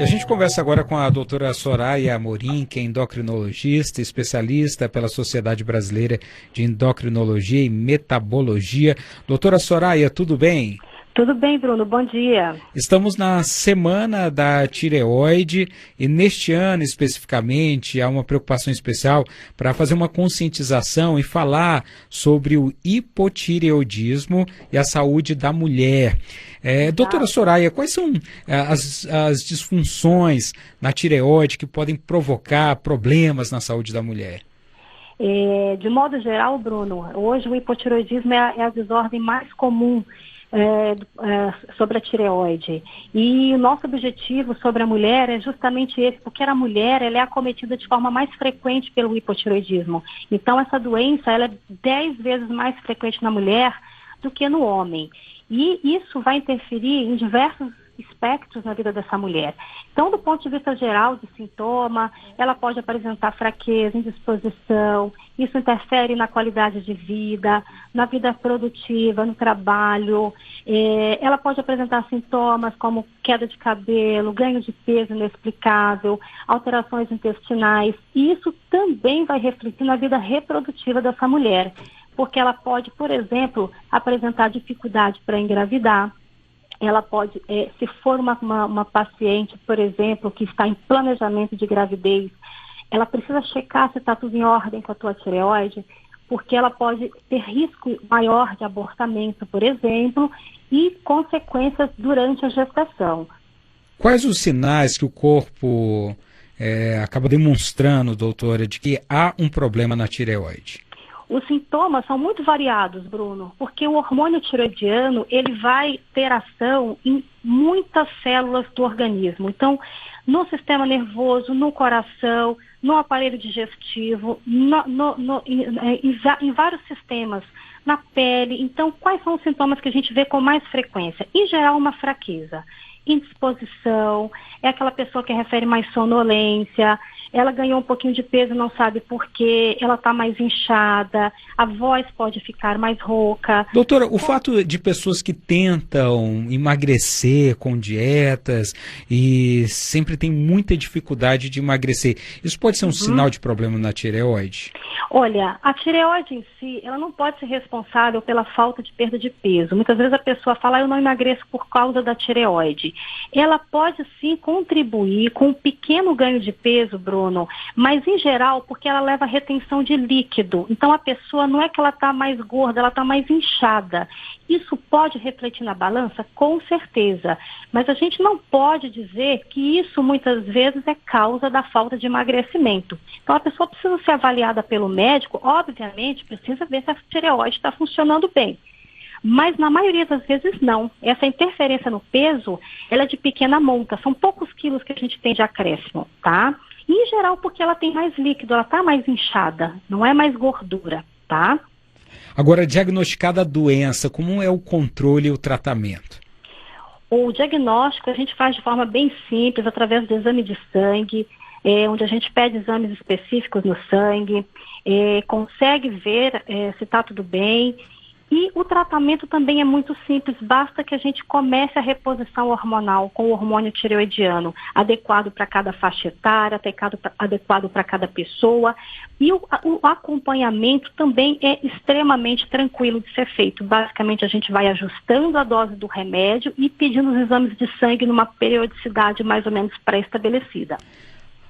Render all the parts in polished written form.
E a gente conversa agora com a doutora Soraya Amorim, que é endocrinologista, especialista pela Sociedade Brasileira de Endocrinologia e Metabologia. Doutora Soraya, tudo bem? Tudo bem, Bruno, bom dia. Estamos na semana da tireoide e neste ano especificamente há uma preocupação especial para fazer uma conscientização e falar sobre o hipotireoidismo e a saúde da mulher. Doutora Soraya, quais são as disfunções na tireoide que podem provocar problemas na saúde da mulher? De modo geral, Bruno, hoje o hipotireoidismo é a desordem mais comum sobre a tireoide. E o nosso objetivo sobre a mulher é justamente esse, porque a mulher ela é acometida de forma mais frequente pelo hipotireoidismo. Então, essa doença ela é 10 vezes mais frequente na mulher do que no homem. E isso vai interferir em diversos aspectos na vida dessa mulher. Então, do ponto de vista geral de sintoma, ela pode apresentar fraqueza, indisposição, isso interfere na qualidade de vida, na vida produtiva, no trabalho. Ela pode apresentar sintomas como queda de cabelo, ganho de peso inexplicável, alterações intestinais. E isso também vai refletir na vida reprodutiva dessa mulher, porque ela pode, por exemplo, apresentar dificuldade para engravidar. Ela pode, se for uma paciente, por exemplo, que está em planejamento de gravidez, ela precisa checar se está tudo em ordem com a tua tireoide, porque ela pode ter risco maior de abortamento, por exemplo, e consequências durante a gestação. Quais os sinais que o corpo acaba demonstrando, doutora, de que há um problema na tireoide? Os sintomas são muito variados, Bruno, porque o hormônio tireoidiano, ele vai ter ação em muitas células do organismo. Então, no sistema nervoso, no coração, no aparelho digestivo, em vários sistemas, na pele. Então, quais são os sintomas que a gente vê com mais frequência? Em geral, uma fraqueza, indisposição, é aquela pessoa que refere mais sonolência, ela ganhou um pouquinho de peso, não sabe por quê, ela está mais inchada, a voz pode ficar mais rouca. Doutora, o fato de pessoas que tentam emagrecer com dietas e sempre tem muita dificuldade de emagrecer, isso pode ser um sinal de problema na tireoide? Olha, a tireoide em si, ela não pode ser responsável pela falta de perda de peso. Muitas vezes a pessoa fala, eu não emagreço por causa da tireoide. Ela pode sim contribuir com um pequeno ganho de peso, Bruno, mas em geral porque ela leva a retenção de líquido. Então a pessoa não é que ela está mais gorda, ela está mais inchada. Isso pode refletir na balança? Com certeza. Mas a gente não pode dizer que isso muitas vezes é causa da falta de emagrecimento. Então a pessoa precisa ser avaliada pelo médico, obviamente precisa ver se a tireoide está funcionando bem. Mas na maioria das vezes não. Essa interferência no peso, ela é de pequena monta, são poucos quilos que a gente tem de acréscimo, tá? E, em geral porque ela tem mais líquido, ela está mais inchada, não é mais gordura, tá? Agora, diagnosticada a doença, como é o controle e o tratamento? O diagnóstico a gente faz de forma bem simples, através do exame de sangue, onde a gente pede exames específicos no sangue, consegue ver se está tudo bem. E o tratamento também é muito simples, basta que a gente comece a reposição hormonal com o hormônio tireoidiano, adequado para cada faixa etária, adequado para cada pessoa. E o acompanhamento também é extremamente tranquilo de ser feito. Basicamente, a gente vai ajustando a dose do remédio e pedindo os exames de sangue numa periodicidade mais ou menos pré-estabelecida.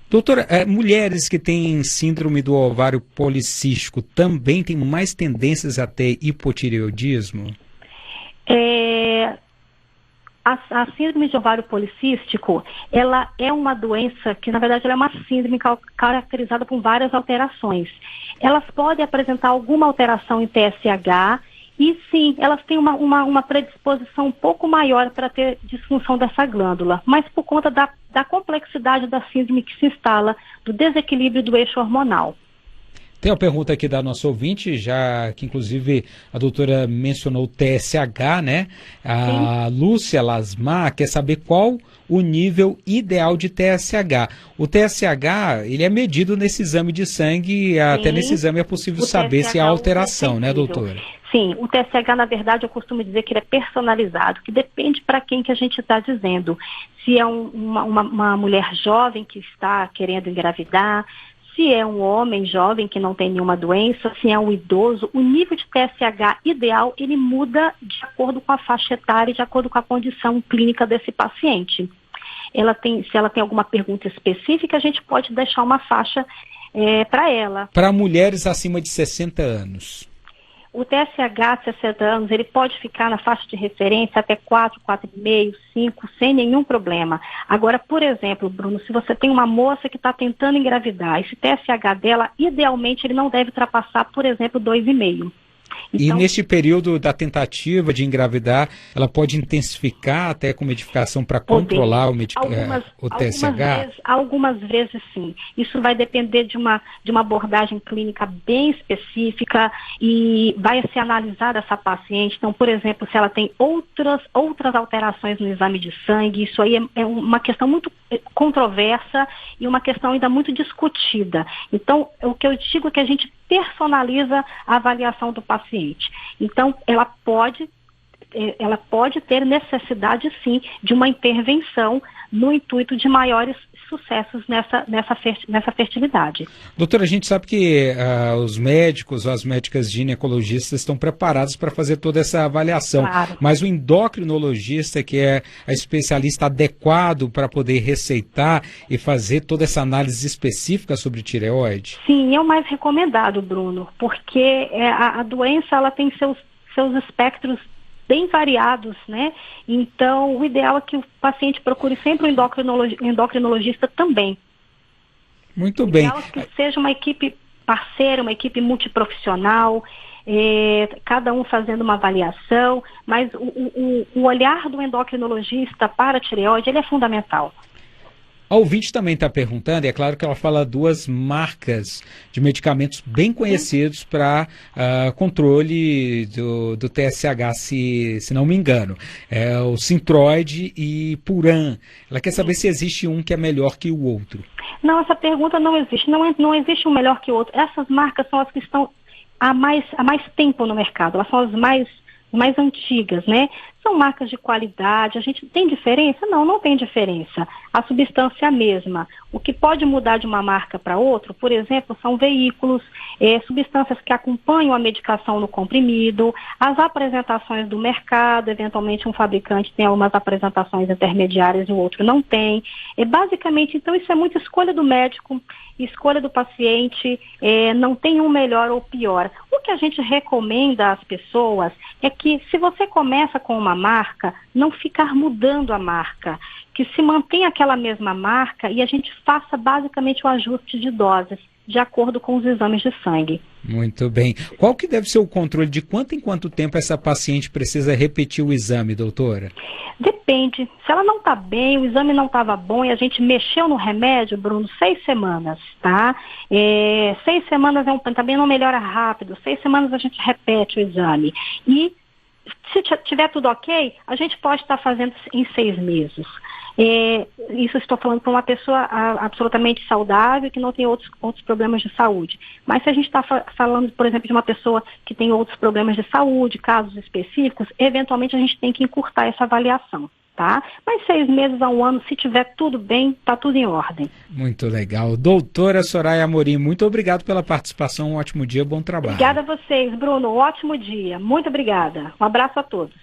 Doutora, mulheres que têm síndrome do ovário policístico também têm mais tendências a ter hipotireoidismo? A síndrome de ovário policístico, ela é uma doença que, na verdade, ela é uma síndrome caracterizada por várias alterações. Elas podem apresentar alguma alteração em TSH, e sim, elas têm uma predisposição um pouco maior para ter disfunção dessa glândula, mas por conta da complexidade da síndrome que se instala, do desequilíbrio do eixo hormonal. Tem uma pergunta aqui da nossa ouvinte, já que inclusive a doutora mencionou o TSH, né? A Lúcia Lasmar quer saber qual o nível ideal de TSH. O TSH, ele é medido nesse exame de sangue, até nesse exame é possível saber se há alteração, né, doutora? Sim, o TSH, na verdade, eu costumo dizer que ele é personalizado, que depende para quem que a gente está dizendo. Se é uma mulher jovem que está querendo engravidar, se é um homem jovem que não tem nenhuma doença, se é um idoso, o nível de TSH ideal, ele muda de acordo com a faixa etária e de acordo com a condição clínica desse paciente. Se ela tem alguma pergunta específica, a gente pode deixar uma faixa para ela. Para mulheres acima de 60 anos. O TSH, 60 anos, ele pode ficar na faixa de referência até 4, 4,5, 5, sem nenhum problema. Agora, por exemplo, Bruno, se você tem uma moça que está tentando engravidar, esse TSH dela, idealmente, ele não deve ultrapassar, por exemplo, 2,5. Então, e neste período da tentativa de engravidar, ela pode intensificar até com medicação para controlar o TSH? Algumas vezes sim. Isso vai depender de uma abordagem clínica bem específica e vai ser analisada essa paciente. Então, por exemplo, se ela tem outras alterações no exame de sangue, isso aí é uma questão muito controversa e uma questão ainda muito discutida. Então, o que eu digo é que a gente personaliza a avaliação do paciente. Então, ela pode ter necessidade, sim, de uma intervenção no intuito de maiores sucessos nessa fertilidade. Doutora, a gente sabe que os médicos ou as médicas ginecologistas estão preparados para fazer toda essa avaliação, claro. Mas o endocrinologista, que é a especialista adequado para poder receitar e fazer toda essa análise específica sobre tireoide? Sim, é o mais recomendado, Bruno, porque a doença ela tem seus espectros bem variados, né? Então, o ideal é que o paciente procure sempre um endocrinologista também. Muito bem. O ideal é que seja uma equipe parceira, uma equipe multiprofissional, cada um fazendo uma avaliação, mas o olhar do endocrinologista para a tireoide, ele é fundamental. A ouvinte também está perguntando, e é claro que ela fala duas marcas de medicamentos bem conhecidos para controle do TSH, se não me engano. É o Synthroid e Puran. Ela quer saber se existe um que é melhor que o outro. Não, essa pergunta não existe. Não existe um melhor que o outro. Essas marcas são as que estão há mais tempo no mercado. Elas são as mais antigas, né? São marcas de qualidade. A gente tem diferença? Não tem diferença. A substância é a mesma. O que pode mudar de uma marca para outra, por exemplo, são veículos, substâncias que acompanham a medicação no comprimido, as apresentações do mercado, eventualmente um fabricante tem algumas apresentações intermediárias e o outro não tem. Basicamente, então, isso é muita escolha do médico, escolha do paciente, não tem um melhor ou pior. O que a gente recomenda às pessoas é que, se você começa com uma marca, não ficar mudando a marca, que se mantenha aquela mesma marca e a gente faça basicamente o ajuste de doses, de acordo com os exames de sangue. Muito bem. Qual que deve ser o controle de quanto em quanto tempo essa paciente precisa repetir o exame, doutora? Depende. Se ela não está bem, o exame não estava bom e a gente mexeu no remédio, Bruno, 6 semanas, tá? 6 semanas também não melhora rápido. 6 semanas a gente repete o exame. E se tiver tudo ok, a gente pode estar fazendo em 6 meses. Isso estou falando para uma pessoa absolutamente saudável, que não tem outros problemas de saúde. Mas se a gente está falando, por exemplo, de uma pessoa que tem outros problemas de saúde, casos específicos, eventualmente a gente tem que encurtar essa avaliação, tá? Mas 6 meses a 1 ano, se tiver tudo bem, está tudo em ordem. Muito legal. Doutora Soraya Amorim, muito obrigado pela participação, um ótimo dia, bom trabalho. Obrigada a vocês, Bruno, ótimo dia, muito obrigada. Um abraço a todos.